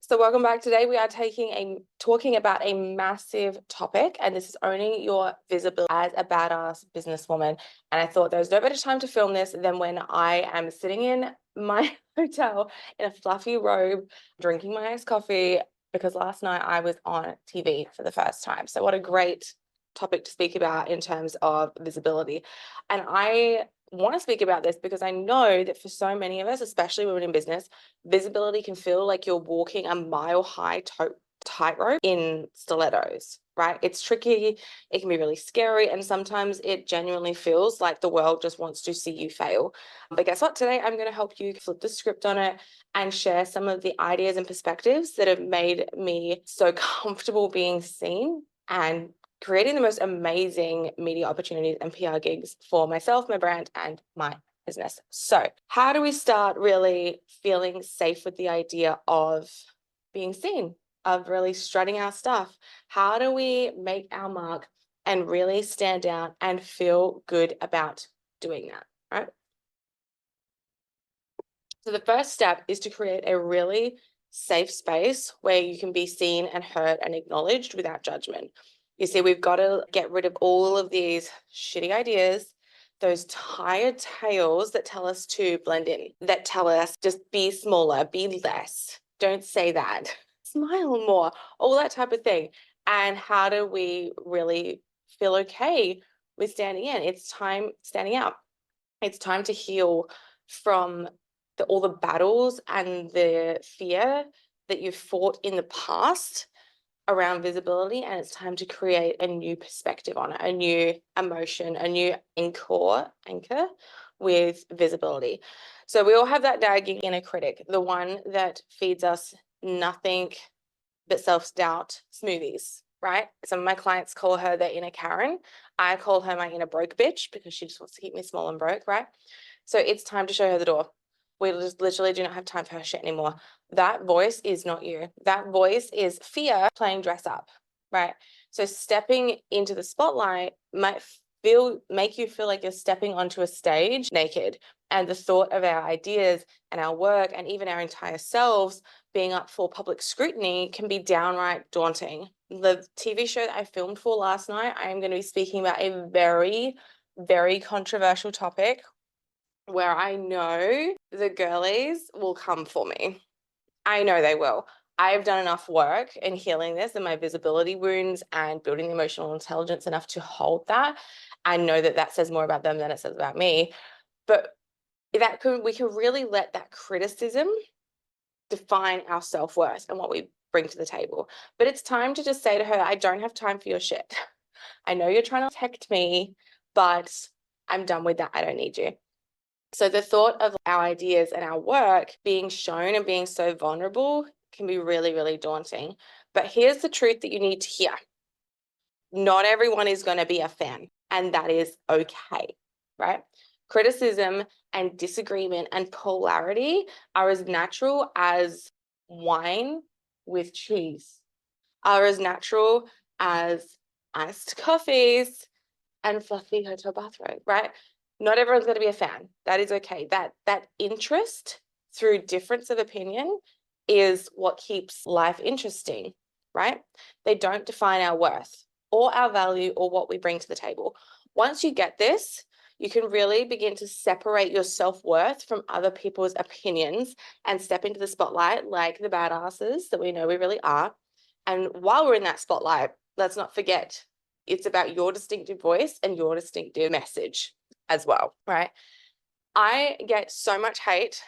So welcome back. Today we are talking about a massive topic, and this is owning your visibility as a badass businesswoman. And I thought there was no better time to film this than when I am sitting in my hotel in a fluffy robe, drinking my iced coffee, because last night I was on TV for the first time. So what a great topic to speak about in terms of visibility. And I want to speak about this because I know that for so many of us, especially women in business, visibility can feel like you're walking a mile-high tightrope in stilettos, right? It's tricky, it can be really scary, and sometimes it genuinely feels like the world just wants to see you fail. But guess what? Today I'm going to help you flip the script on it and share some of the ideas and perspectives that have made me so comfortable being seen and creating the most amazing media opportunities and PR gigs for myself, my brand, and my business. So how do we start really feeling safe with the idea of being seen, of really strutting our stuff? How do we make our mark and really stand out and feel good about doing that, right? So the first step is to create a really safe space where you can be seen and heard and acknowledged without judgment. You see, we've got to get rid of all of these shitty ideas, those tired tales that tell us to blend in, that tell us just be smaller, be less, don't say that, smile more, all that type of thing. And how do we really feel okay with standing in? It's time standing out. It's time to heal from all the battles and the fear that you've fought in the past around visibility, and it's time to create a new perspective on it, a new emotion, a new anchor with visibility. So we all have that nagging inner critic, the one that feeds us nothing but self-doubt smoothies, right? Some of my clients call her their inner Karen. I call her my inner broke bitch because she just wants to keep me small and broke, right? So it's time to show her the door. We just literally do not have time for her shit anymore. That voice is not you. That voice is fear playing dress up, right? So stepping into the spotlight might make you feel like you're stepping onto a stage naked. And the thought of our ideas and our work and even our entire selves being up for public scrutiny can be downright daunting. The TV show that I filmed for last night, I am going to be speaking about a very, very controversial topic where I know the girlies will come for me. I know they will. I've done enough work in healing this and my visibility wounds and building the emotional intelligence enough to hold that. I know that that says more about them than it says about me. But we can really let that criticism define our self-worth and what we bring to the table. But it's time to just say to her, I don't have time for your shit. I know you're trying to protect me, but I'm done with that. I don't need you. So the thought of our ideas and our work being shown and being so vulnerable can be really, really daunting. But here's the truth that you need to hear. Not everyone is going to be a fan, and that is okay, right? Criticism and disagreement and polarity are as natural as wine with cheese, are as natural as iced coffees and fluffy hotel bathrobe, right? Not everyone's going to be a fan. That is okay. That interest through difference of opinion is what keeps life interesting, right? They don't define our worth or our value or what we bring to the table. Once you get this, you can really begin to separate your self-worth from other people's opinions and step into the spotlight like the badasses that we know we really are. And while we're in that spotlight, let's not forget it's about your distinctive voice and your distinctive message as well, right? I get so much hate.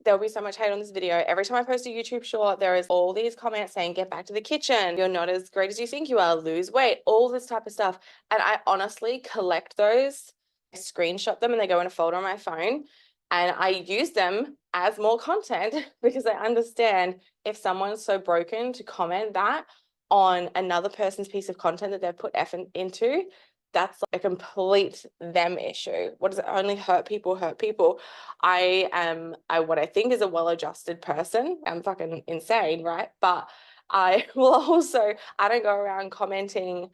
There'll be so much hate on this video. Every time I post a YouTube short, there is all these comments saying, get back to the kitchen. You're not as great as you think you are. Lose weight, all this type of stuff. And I honestly collect those, I screenshot them, and they go in a folder on my phone. And I use them as more content because I understand if someone's so broken to comment that on another person's piece of content that they've put effort into, that's like a complete them issue. What does it only hurt people, hurt people? I am what I think is a well-adjusted person. I'm fucking insane, right? But I will also, I don't go around commenting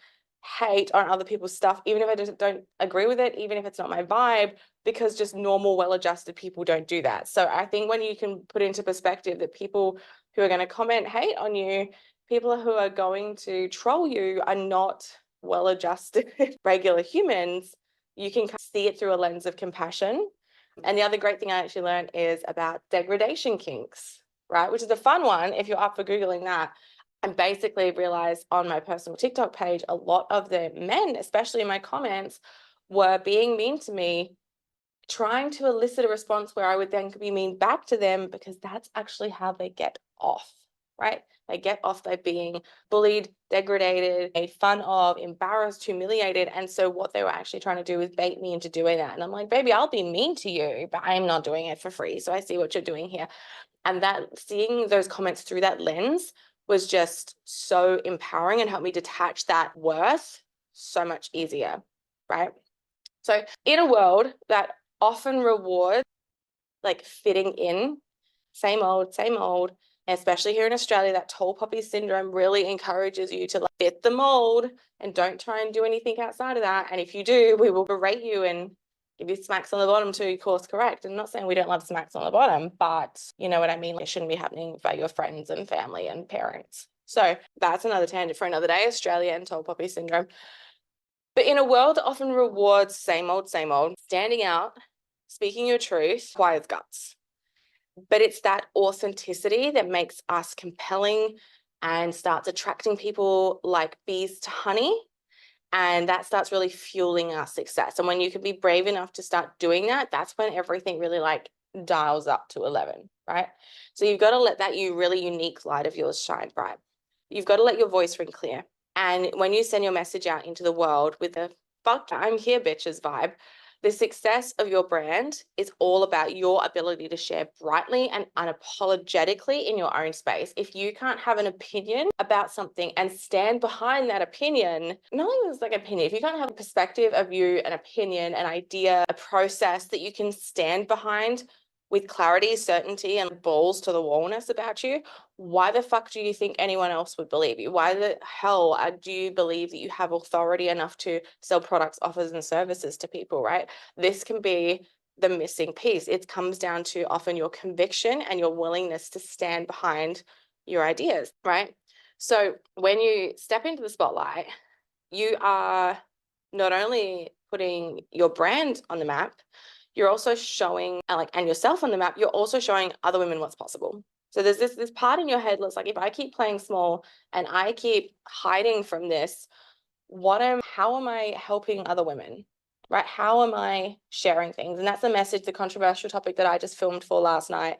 hate on other people's stuff, even if I just don't agree with it, even if it's not my vibe, because just normal, well-adjusted people don't do that. So I think when you can put into perspective that people who are going to comment hate on you, people who are going to troll you are not well-adjusted regular humans. You can see it through a lens of compassion. And the other great thing I actually learned is about degradation kinks, right? Which is a fun one if you're up for Googling that. And basically realized on my personal TikTok page, a lot of the men, especially in my comments, were being mean to me, trying to elicit a response where I would then be mean back to them, because that's actually how they get off, right? They get off by being bullied, degraded, made fun of, embarrassed, humiliated. And so what they were actually trying to do is bait me into doing that. And I'm like, baby, I'll be mean to you, but I'm not doing it for free. So I see what you're doing here. And that, seeing those comments through that lens was just so empowering and helped me detach that worth so much easier, right? So in a world that often rewards like fitting in, same old, especially here in Australia, that tall poppy syndrome really encourages you to like fit the mold and don't try and do anything outside of that. And if you do, we will berate you and give you smacks on the bottom to course correct. And I'm not saying we don't love smacks on the bottom, but you know what I mean? Like, it shouldn't be happening by your friends and family and parents. So that's another tangent for another day, Australia and tall poppy syndrome. But in a world that often rewards same old, standing out, speaking your truth requires guts. But it's that authenticity that makes us compelling and starts attracting people like bees to honey. And that starts really fueling our success. And when you can be brave enough to start doing that, that's when everything really like dials up to 11, right? So you've got to let that really unique light of yours shine bright. You've got to let your voice ring clear. And when you send your message out into the world with a fuck, I'm here, bitches vibe, the success of your brand is all about your ability to share brightly and unapologetically in your own space. If you can't have an opinion about something and stand behind that opinion, not even like opinion, if you can't have a perspective of you, an opinion, an idea, a process that you can stand behind with clarity, certainty, and balls to the wallness about you, why the fuck do you think anyone else would believe you? Why the hell do you believe that you have authority enough to sell products, offers, and services to people, right? This can be the missing piece. It comes down to often your conviction and your willingness to stand behind your ideas, right? So when you step into the spotlight, you are not only putting your brand on the map, you're also showing and yourself on the map, you're also showing other women what's possible. So there's this part in your head that's like, if I keep playing small and I keep hiding from this, how am I helping other women, right? How am I sharing things? And that's the message, the controversial topic that I just filmed for last night.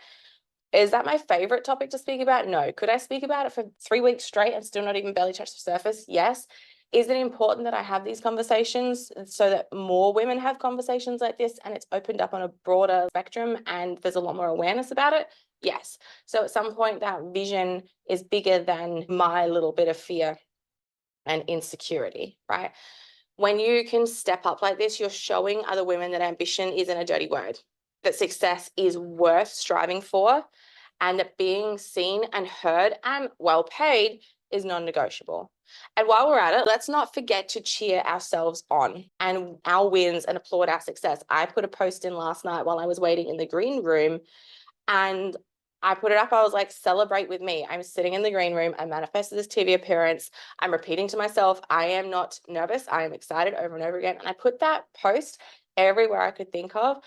Is that my favorite topic to speak about? No. Could I speak about it for 3 weeks straight and still not even barely touch the surface? Yes. Is it important that I have these conversations so that more women have conversations like this and it's opened up on a broader spectrum and there's a lot more awareness about it? Yes. So at some point that vision is bigger than my little bit of fear and insecurity, right? When you can step up like this, you're showing other women that ambition isn't a dirty word, that success is worth striving for, and that being seen and heard and well paid is non-negotiable. And while we're at it, let's not forget to cheer ourselves on and our wins and applaud our success. I put a post in last night while I was waiting in the green room, and I put it up. I was like, celebrate with me. I'm sitting in the green room. I manifested this TV appearance. I'm repeating to myself, I am not nervous. I am excited over and over again. And I put that post everywhere I could think of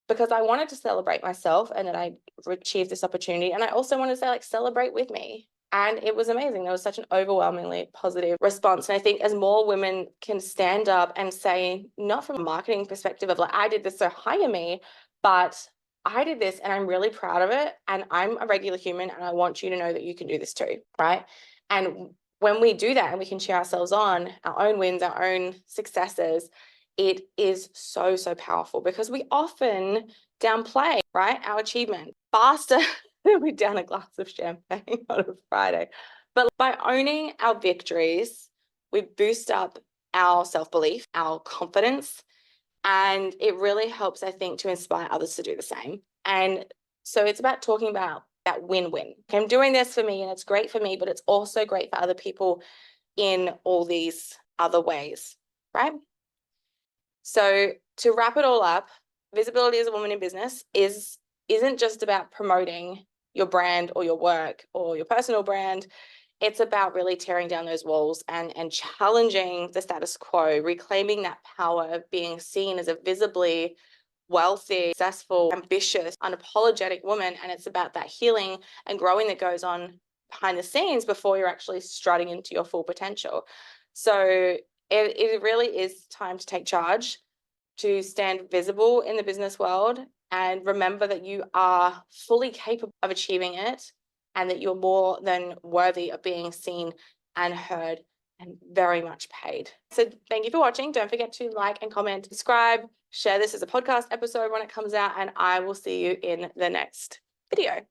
because I wanted to celebrate myself and that I achieved this opportunity. And I also wanted to say, like, celebrate with me. And it was amazing. There was such an overwhelmingly positive response. And I think as more women can stand up and say, not from a marketing perspective of like, I did this, so hire me, but I did this and I'm really proud of it. And I'm a regular human and I want you to know that you can do this too, right? And when we do that and we can cheer ourselves on, our own wins, our own successes, it is so, so powerful because we often downplay, right, our achievement faster than we down a glass of champagne on a Friday. But by owning our victories, we boost up our self-belief, our confidence, and it really helps, I think, to inspire others to do the same. And so it's about talking about that win-win. I'm doing this for me and it's great for me, but it's also great for other people in all these other ways, right? So to wrap it all up, visibility as a woman in business isn't just about promoting your brand or your work or your personal brand. It's about really tearing down those walls and challenging the status quo, reclaiming that power of being seen as a visibly wealthy, successful, ambitious, unapologetic woman. And it's about that healing and growing that goes on behind the scenes before you're actually strutting into your full potential. So it really is time to take charge, to stand visible in the business world, and remember that you are fully capable of achieving it, and that you're more than worthy of being seen and heard and very much paid. So thank you for watching. Don't forget to like and comment, subscribe, share this as a podcast episode when it comes out, and I will see you in the next video.